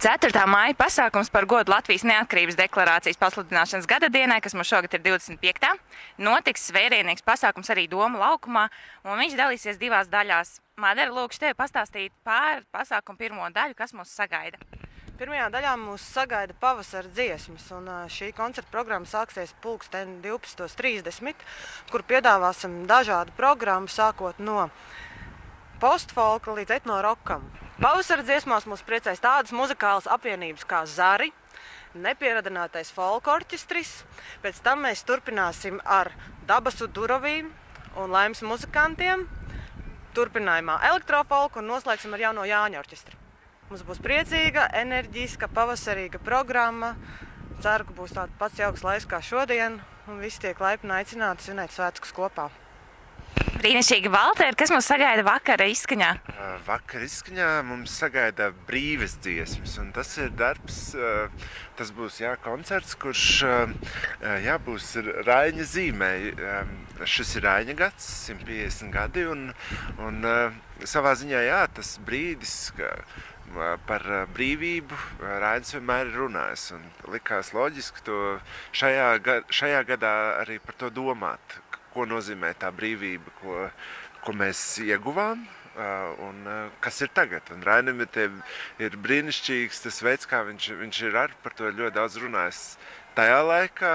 4. maija pasākums par godu Latvijas neatkarības deklarācijas pasludināšanas gada dienai, kas mums šogad ir 25. Notiks svērienīgs pasākums arī Doma laukumā, un viņš dalīsies divās daļās. Madara, lūkšu tevi pastāstīt par pasākumu pirmo daļu, kas mūs sagaida. Pirmajā daļā mūs sagaida pavasara dziesmas, un šī koncerta programma sāksies pulksten 12:30, kur piedāvāsim dažādu programmu, sākot no postfolka līdz etnorokam. Pavasara dziesmās mūs priecēs tādas muzikālas apvienības kā Zari, Nepieradinātais folka orķestris, pēc tam mēs turpināsim ar Dabasu Durovīm un Laimas muzikantiem, turpinājumā elektrofolku un noslēgsim ar jauno Jāņa orķestri. Mums būs priecīga, enerģiska, pavasarīga programma. Ceru, ka būs tāds pats jauks laiks kā šodien, un visi tiek laipni aicināti svinēt svētkus kopā. Brīnišķīgi, Valter, kas mums sagaida vakara izskaņā? Vakara izskaņā mums sagaida brīvas dziesmas, un tas ir darbs, tas būs koncerts, kurš būs Raiņa zīmē. Šis ir Raiņa gads, 150 gadi, un savā ziņā tas brīdis, par brīvību Rainis vienmēr ir runājis, un likās loģiski to šajā gadā arī par to domāt, ko nozīmē tā brīvība, ko mēs ieguvām un kas ir tagad. Un Rainim ir brīnišķīgs tas veids, kā viņš ir arī par to ļoti daudz runājis. Tajā laikā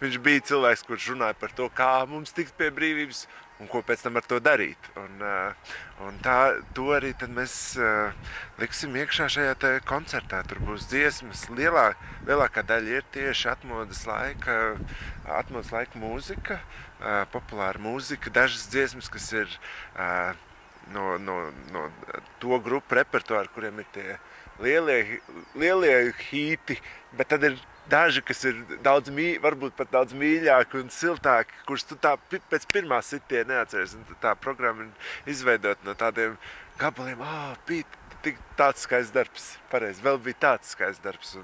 viņš bija cilvēks, kurš runāja par to, kā mums tikt pie brīvības un ko pēc tam ar to darīt. Un to arī tad mēs liksim iekšā šajā te koncertā. Tur būs dziesmas. Lielākā daļa ir tieši atmodas laika mūzika, populāra mūzika. Dažas dziesmas, kas ir no to grupu repertuāru, kuriem ir tie lielie hīti, bet tad ir daži, kas ir varbūt pat daudz mīļāki un siltāki, kurus tu tā pēc pirmā sitiena neatceries. Tā programma ir izveidota no tādiem gabaliem, bija tāds skaists darbs, pareizi, vēl bija tāds skaists darbs,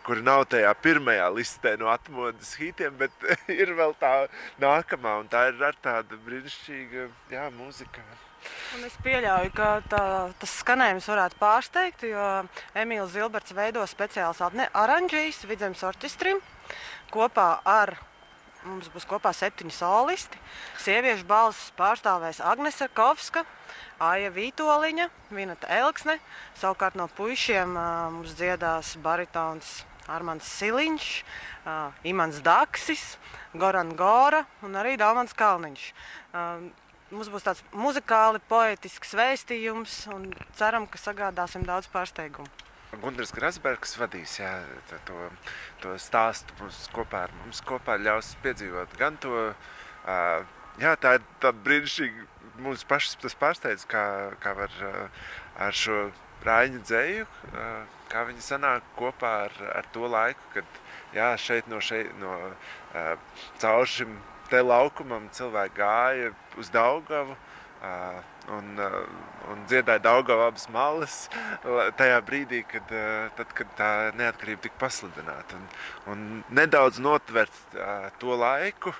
kur nav tajā pirmajā listē no atmodas hītiem, bet ir vēl tā nākamā, un tā ir ar tāda brīnišķīga mūzika. Un es pieļauju, ka tas skanējums varētu pārsteigt, jo Emīls Zilberts veido speciāls aranžijas Vidzemes orķestrim. Mums būs kopā 7 solisti. Sieviešu balsis pārstāvēs Agnese Kovska, Aija Vītoliņa, Vineta Elksne. Savukārt no puišiem mums dziedās baritons Armands Siliņš, Imants Daksis, Goran Gora un arī Dalmans Kalniņš. Mums būs tāds muzikāli, poetisks vēstījums un ceram, ka sagādāsim daudz pārsteigumu. Gundars Grasbergs vadīs to stāstu kopā ar mums, ļaus piedzīvot gan to, tā ir tāda brīnišķīga, mums pašas tas pārsteidz, kā var ar šo Raiņa dzeju, kā viņi sanāk kopā ar to laiku, kad šeit no caur šim te laukumam cilvēki gāja uz Daugavu un dziedāja Daugavu abas malas tajā brīdī, kad tā neatkarība tika pasludināta. Un nedaudz notvert to laiku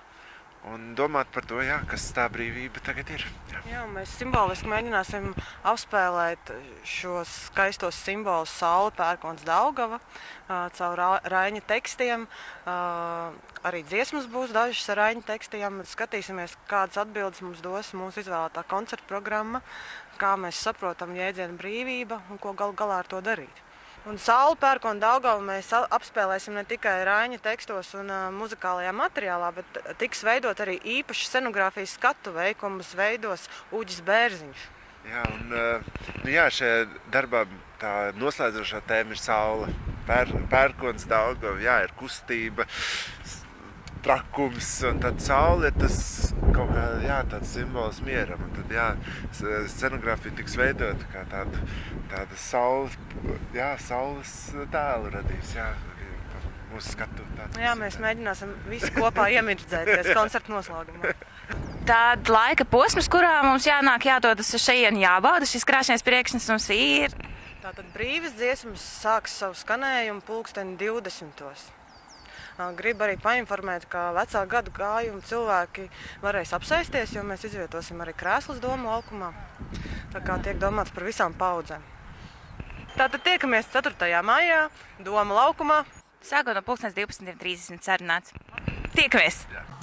un domāt par to, kas tā brīvība tagad ir. Jā, mēs simboliski mēģināsim apspēlēt šos skaistos simbolus Saule, Pērkons, Daugava caur Raiņa tekstiem. Arī dziesmas būs dažas ar Raiņa tekstiem. Skatīsimies, kādas atbildes mums dos mūsu izvēlētā koncerta programma, kā mēs saprotam jēdzienu brīvība un ko galu galā ar to darīt. Un Sauli, Pērkonu, Daugavu mēs apspēlēsim ne tikai Raiņa tekstos un muzikālajā materiālā, bet tiks veidot arī īpaši scenogrāfijas skatuve, ko mums veidos Uģis Bērziņš. Šajā darbā tā noslēdzošā tēma ir Saule, Pērkons, Daugava, ir kustība, trakums, un tad Saule ir tas kaut kā, tāds simbols mieram, un tad, scenogrāfija tiks veidota kā tāda saules tēlu radīs, mūsu skatu. Mēs mēģināsim visi kopā iemirdzēties koncerta noslēgumā. Tāda laika posms, kurā mums jānāk, jādodas šeit, jābauda šis krāšņais priekšnes mums ir. Tātad brīvas dziesmas sāks savu skanējumu pulksteni 20. Gribu arī painformēt, ka vecā gadu gājuma cilvēki varēs apsēsties, jo mēs izvietosim arī krēslus Doma laukumā. Tā kā tiek domāts par visām paudzēm. Tātad tiekamies 4. maijā Doma laukumā. Sākot no 12:30 sarunāts. Tiekamies! Jā.